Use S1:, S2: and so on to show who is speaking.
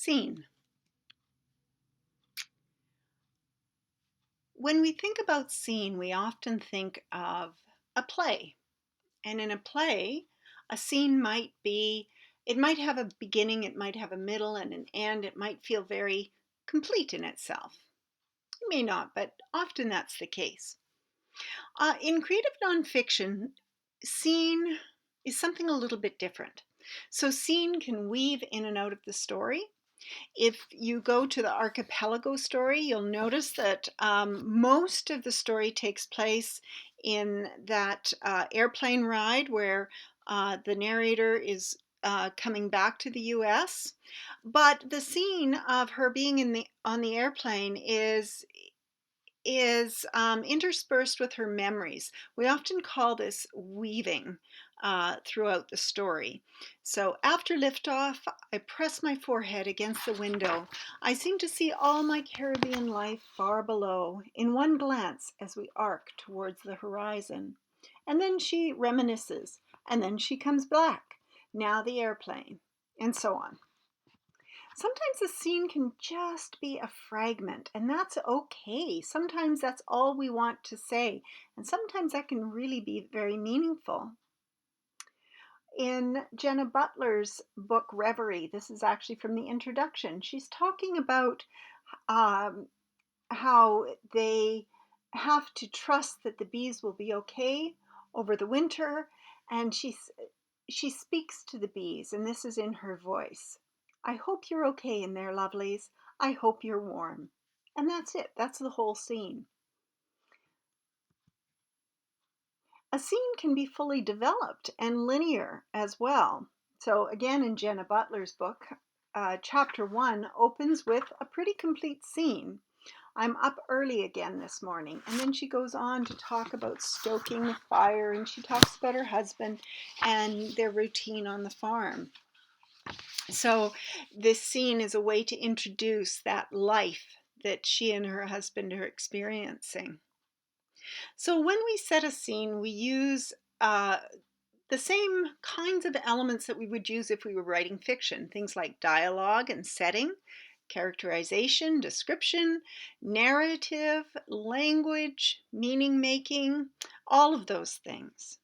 S1: Scene. When we think about scene, we often think of a play. And in a play, a scene it might have a beginning, it might have a middle and an end, it might feel very complete in itself. It may not, but often that's the case. In creative nonfiction, scene is something a little bit different. So, scene can weave in and out of the story. If you go to the Archipelago story, you'll notice that most of the story takes place in that airplane ride where the narrator is coming back to the US. But the scene of her being on the airplane is interspersed with her memories. We often call this weaving throughout the story. So after liftoff, I press my forehead against the window. I seem to see all my Caribbean life far below in one glance as we arc towards the horizon. And then she reminisces, and then she comes back. Now the airplane, and so on. Sometimes a scene can just be a fragment, and that's okay. Sometimes that's all we want to say, and sometimes that can really be very meaningful. In Jenna Butler's book Reverie, this is actually from the introduction, she's talking about um, how they have to trust that the bees will be okay over the winter, and she speaks to the bees, and this is in her voice. I hope you're okay in there, lovelies. I hope you're warm. And that's it. That's the whole scene. A scene can be fully developed and linear as well. So, again, in Jenna Butler's book, chapter 1 opens with a pretty complete scene. I'm up early again this morning. And then she goes on to talk about stoking the fire, and she talks about her husband and their routine on the farm. So this scene is a way to introduce that life that she and her husband are experiencing. So when we set a scene, we use the same kinds of elements that we would use if we were writing fiction, things like dialogue and setting, characterization, description, narrative, language, meaning making, all of those things.